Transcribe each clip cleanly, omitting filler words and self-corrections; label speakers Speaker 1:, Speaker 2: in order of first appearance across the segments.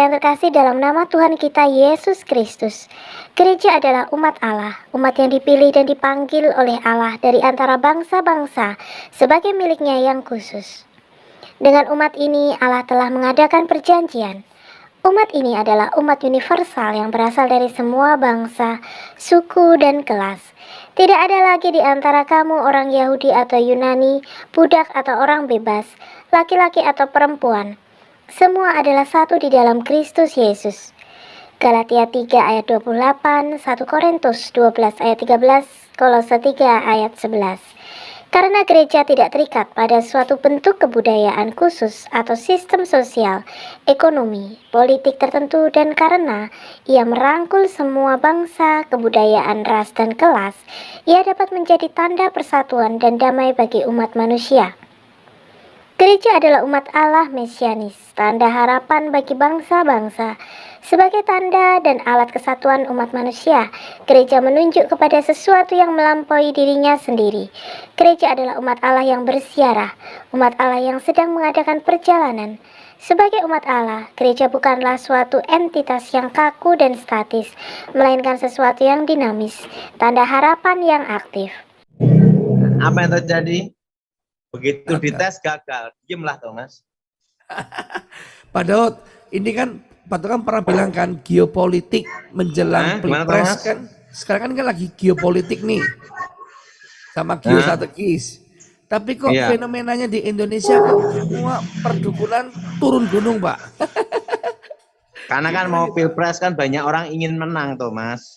Speaker 1: yang terkasih dalam nama Tuhan kita Yesus Kristus, gereja adalah umat Allah, umat yang dipilih dan dipanggil oleh Allah dari antara bangsa-bangsa sebagai miliknya yang khusus. Dengan umat ini Allah telah mengadakan perjanjian. Umat ini adalah umat universal yang berasal dari semua bangsa, suku, dan kelas. Tidak ada lagi di antara kamu orang Yahudi atau Yunani, budak atau orang bebas, laki-laki atau perempuan. Semua adalah satu di dalam Kristus Yesus. Galatia 3 ayat 28, 1 Korintus 12 ayat 13, Kolose 3 ayat 11. Karena gereja tidak terikat pada suatu bentuk kebudayaan khusus atau sistem sosial, ekonomi, politik tertentu, dan karena ia merangkul semua bangsa, kebudayaan, ras, dan kelas, ia dapat menjadi tanda persatuan dan damai bagi umat manusia. Gereja adalah umat Allah mesianis, tanda harapan bagi bangsa-bangsa. Sebagai tanda dan alat kesatuan umat manusia, gereja menunjuk kepada sesuatu yang melampaui dirinya sendiri. Gereja adalah umat Allah yang bersiarah, umat Allah yang sedang mengadakan perjalanan. Sebagai umat Allah, gereja bukanlah suatu entitas yang kaku dan statis, melainkan sesuatu yang dinamis, tanda harapan yang aktif.
Speaker 2: Apa yang terjadi? Begitu dites gagal, diemlah Thomas.
Speaker 3: Pak Daud, ini kan Pak Daud kan pernah bilang kan geopolitik menjelang pilpres kan, sekarang kan lagi geopolitik nih, sama geostrategis. Tapi kok fenomenanya di Indonesia kok semua perdukunan turun gunung, Pak?
Speaker 2: Karena kan mau pilpres kan banyak orang ingin menang, Thomas.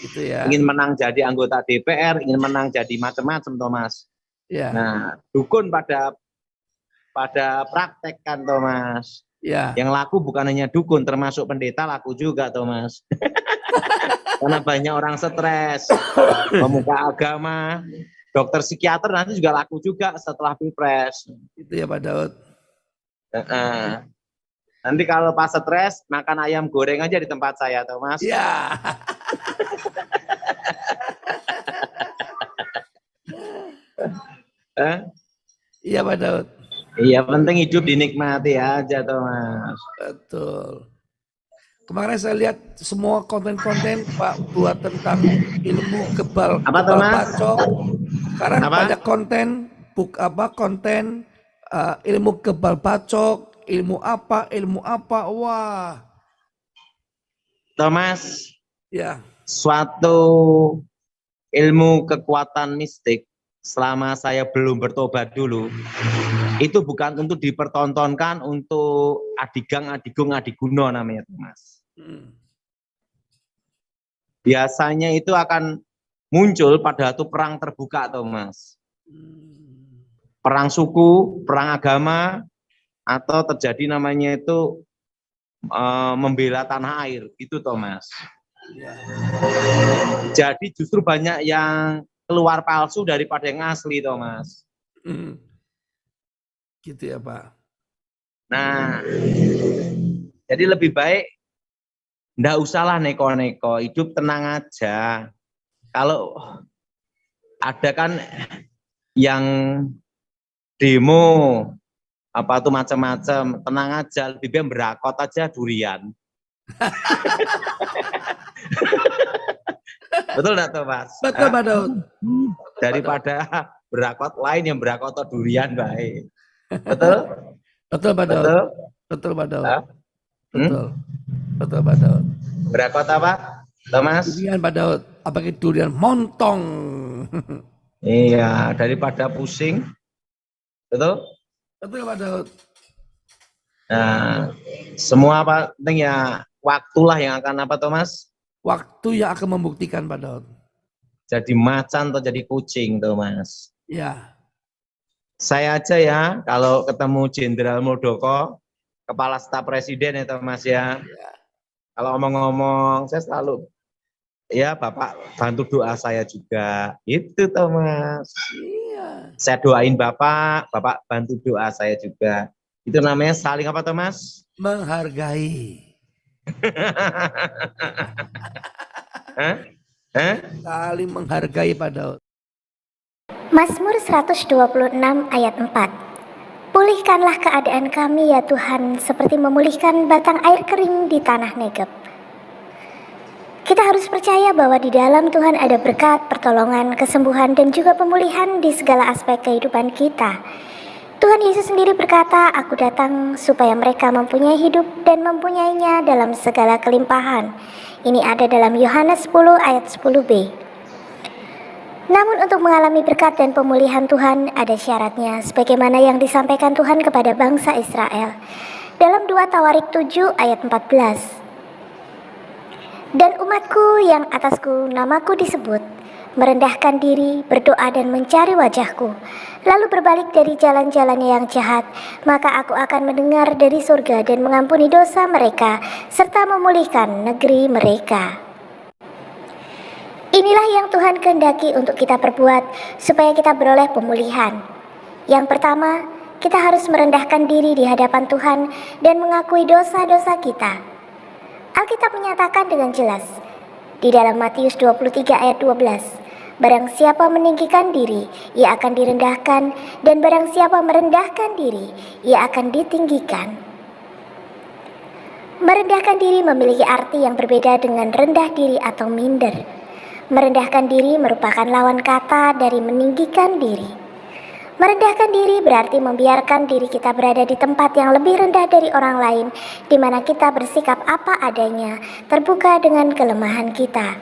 Speaker 3: Gitu ya.
Speaker 2: Ingin menang jadi anggota DPR, ingin menang jadi macam-macam, Thomas.
Speaker 3: Ya.
Speaker 2: Nah, dukun pada praktek kan, Thomas.
Speaker 3: Ya.
Speaker 2: Yang laku bukan hanya dukun, termasuk pendeta laku juga, Thomas. Karena banyak orang stres, pemuka agama, dokter psikiater nanti juga laku juga setelah pilpres.
Speaker 3: Itu ya Pak Daud.
Speaker 2: Nanti kalau pas stres, makan ayam goreng aja di tempat saya, Thomas.
Speaker 3: Ya. Iya Pak Daud.
Speaker 2: Iya, penting hidup dinikmati aja, Thomas.
Speaker 3: Betul. Kemarin saya lihat semua konten-konten Pak buat tentang ilmu kebal bacok. Sekarang banyak konten ilmu kebal bacok, ilmu apa, wah.
Speaker 2: Thomas,
Speaker 3: ya.
Speaker 2: Suatu ilmu kekuatan mistik selama saya belum bertobat dulu, itu bukan untuk dipertontonkan untuk adigang, adigung, adiguno namanya, Mas. Biasanya itu akan muncul pada waktu perang terbuka, Thomas. Perang suku, perang agama, atau terjadi namanya itu membela tanah air, itu, Thomas. Jadi justru banyak yang keluar palsu daripada yang asli, Thomas.
Speaker 3: Gitu ya, Pak.
Speaker 2: Nah, jadi lebih baik ndak usahlah neko-neko, hidup tenang aja. Kalau ada kan yang demo apa tuh macam-macam, tenang aja, lebih baik berakot aja durian. Betul enggak, Thomas?
Speaker 3: Betul, Pak Daud.
Speaker 2: Daripada berakot lain yang berakot durian baik. Betul?
Speaker 3: Betul, Pak Daud. Betul, Pak Daud. Betul, Pak Daud.
Speaker 2: Berakot apa, Thomas?
Speaker 3: Durian, Pak Daud. Apalagi durian montong.
Speaker 2: Iya, daripada pusing. Betul?
Speaker 3: Betul, Pak Daud.
Speaker 2: Nah, semua penting ya waktulah yang akan apa, Thomas?
Speaker 3: Waktu yang akan membuktikan, Pak Daud.
Speaker 2: Jadi macan atau jadi kucing, Thomas.
Speaker 3: Ya.
Speaker 2: Saya aja ya, kalau ketemu Jenderal Muldoko, Kepala Staf Presiden ya, Thomas ya. Kalau ngomong-ngomong, saya selalu, ya Bapak bantu doa saya juga. Itu, Thomas.
Speaker 3: Iya.
Speaker 2: Saya doain Bapak, Bapak bantu doa saya juga. Itu namanya saling apa, Thomas?
Speaker 3: Menghargai. Saling menghargai, Pak Daud.
Speaker 1: Mazmur 126 ayat 4. Pulihkanlah keadaan kami ya Tuhan, seperti memulihkan batang air kering di tanah Negeb. Kita harus percaya bahwa di dalam Tuhan ada berkat, pertolongan, kesembuhan, dan juga pemulihan di segala aspek kehidupan kita. Tuhan Yesus sendiri berkata, "Aku datang supaya mereka mempunyai hidup dan mempunyainya dalam segala kelimpahan." Ini ada dalam Yohanes 10 ayat 10b. Namun untuk mengalami berkat dan pemulihan Tuhan ada syaratnya, sebagaimana yang disampaikan Tuhan kepada bangsa Israel dalam 2 Tawarik 7 ayat 14. Dan umatku yang atasku namaku disebut, merendahkan diri, berdoa dan mencari wajahku, lalu berbalik dari jalan-jalannya yang jahat, maka aku akan mendengar dari surga dan mengampuni dosa mereka, serta memulihkan negeri mereka. Inilah yang Tuhan kehendaki untuk kita perbuat, supaya kita beroleh pemulihan. Yang pertama, kita harus merendahkan diri di hadapan Tuhan dan mengakui dosa-dosa kita. Alkitab menyatakan dengan jelas di dalam Matius 23 ayat 12, barang siapa meninggikan diri, ia akan direndahkan, dan barang siapa merendahkan diri, ia akan ditinggikan. Merendahkan diri memiliki arti yang berbeda dengan rendah diri atau minder. Merendahkan diri merupakan lawan kata dari meninggikan diri. Merendahkan diri berarti membiarkan diri kita berada di tempat yang lebih rendah dari orang lain, di mana kita bersikap apa adanya, terbuka dengan kelemahan kita.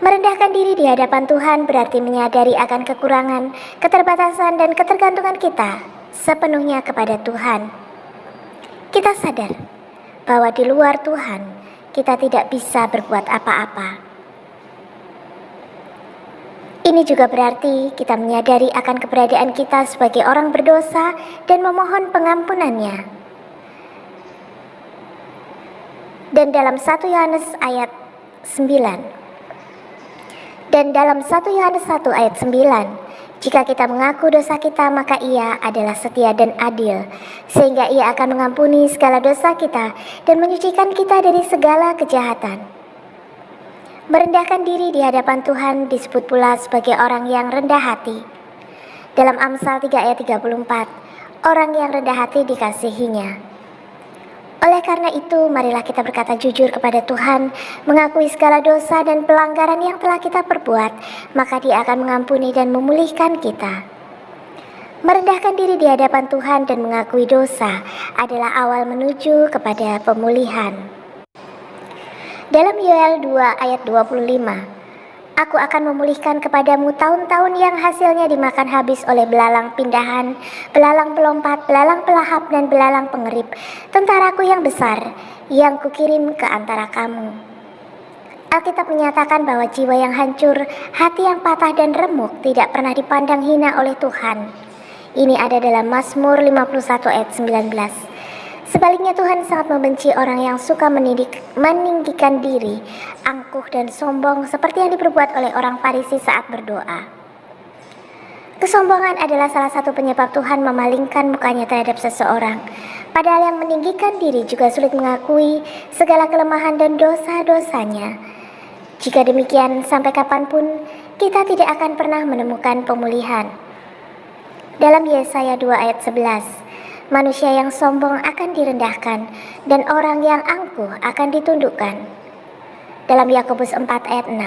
Speaker 1: Merendahkan diri di hadapan Tuhan berarti menyadari akan kekurangan, keterbatasan, dan ketergantungan kita sepenuhnya kepada Tuhan. Kita sadar bahwa di luar Tuhan kita tidak bisa berbuat apa-apa. Ini juga berarti kita menyadari akan keberadaan kita sebagai orang berdosa dan memohon pengampunannya. Dan dalam 1 Yohanes ayat 9. Dan dalam 1 Yohanes 1 ayat 9, jika kita mengaku dosa kita, maka Ia adalah setia dan adil, sehingga Ia akan mengampuni segala dosa kita dan menyucikan kita dari segala kejahatan. Merendahkan diri di hadapan Tuhan disebut pula sebagai orang yang rendah hati. Dalam Amsal 3 ayat 34, orang yang rendah hati dikasihinya. Oleh karena itu, marilah kita berkata jujur kepada Tuhan, mengakui segala dosa dan pelanggaran yang telah kita perbuat, maka Dia akan mengampuni dan memulihkan kita. Merendahkan diri di hadapan Tuhan dan mengakui dosa adalah awal menuju kepada pemulihan. Dalam Yoel 2 ayat 25, aku akan memulihkan kepadamu tahun-tahun yang hasilnya dimakan habis oleh belalang pindahan, belalang pelompat, belalang pelahap, dan belalang pengerip, tentaraku yang besar, yang kukirim ke antara kamu. Alkitab menyatakan bahwa jiwa yang hancur, hati yang patah dan remuk tidak pernah dipandang hina oleh Tuhan. Ini ada dalam Mazmur 51 ayat 19. Sebaliknya Tuhan sangat membenci orang yang suka meninggikan diri, angkuh dan sombong seperti yang diperbuat oleh orang Farisi saat berdoa. Kesombongan adalah salah satu penyebab Tuhan memalingkan mukanya terhadap seseorang. Padahal yang meninggikan diri juga sulit mengakui segala kelemahan dan dosa-dosanya. Jika demikian, sampai kapanpun kita tidak akan pernah menemukan pemulihan. Dalam Yesaya 2 ayat 11, manusia yang sombong akan direndahkan, dan orang yang angkuh akan ditundukkan. Dalam Yakobus 4 ayat 6,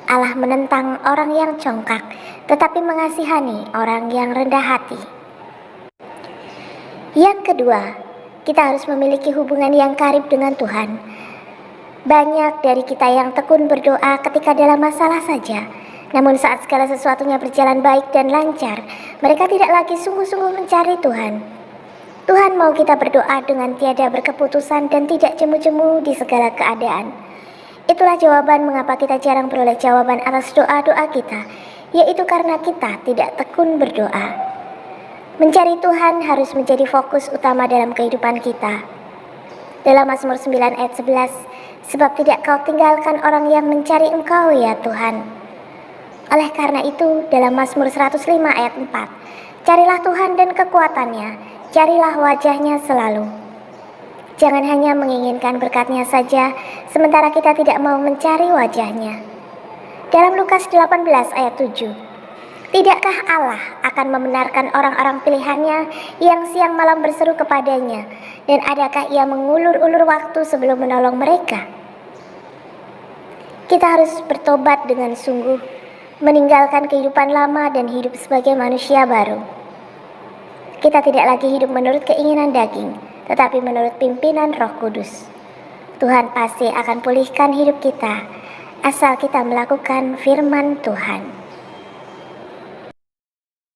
Speaker 1: Allah menentang orang yang congkak, tetapi mengasihani orang yang rendah hati. Yang kedua, kita harus memiliki hubungan yang karib dengan Tuhan. Banyak dari kita yang tekun berdoa ketika dalam masalah saja, namun saat segala sesuatunya berjalan baik dan lancar, mereka tidak lagi sungguh-sungguh mencari Tuhan. Tuhan mau kita berdoa dengan tiada berkeputusan dan tidak jemu-jemu di segala keadaan. Itulah jawaban mengapa kita jarang beroleh jawaban atas doa-doa kita, yaitu karena kita tidak tekun berdoa. Mencari Tuhan harus menjadi fokus utama dalam kehidupan kita. Dalam Mazmur 9 ayat 11, sebab tidak kau tinggalkan orang yang mencari Engkau ya Tuhan. Oleh karena itu, dalam Mazmur 105 ayat 4, carilah Tuhan dan kekuatannya, carilah wajahnya selalu. Jangan hanya menginginkan berkat-Nya saja, sementara kita tidak mau mencari wajah-Nya. Dalam Lukas 18 ayat 7, Tidakkah Allah akan membenarkan orang-orang pilihannya yang siang malam berseru kepadanya? Dan adakah ia mengulur-ulur waktu sebelum menolong mereka? Kita harus bertobat dengan sungguh, meninggalkan kehidupan lama dan hidup sebagai manusia baru. Kita tidak lagi hidup menurut keinginan daging, tetapi menurut pimpinan Roh Kudus. Tuhan pasti akan pulihkan hidup kita, asal kita melakukan firman Tuhan.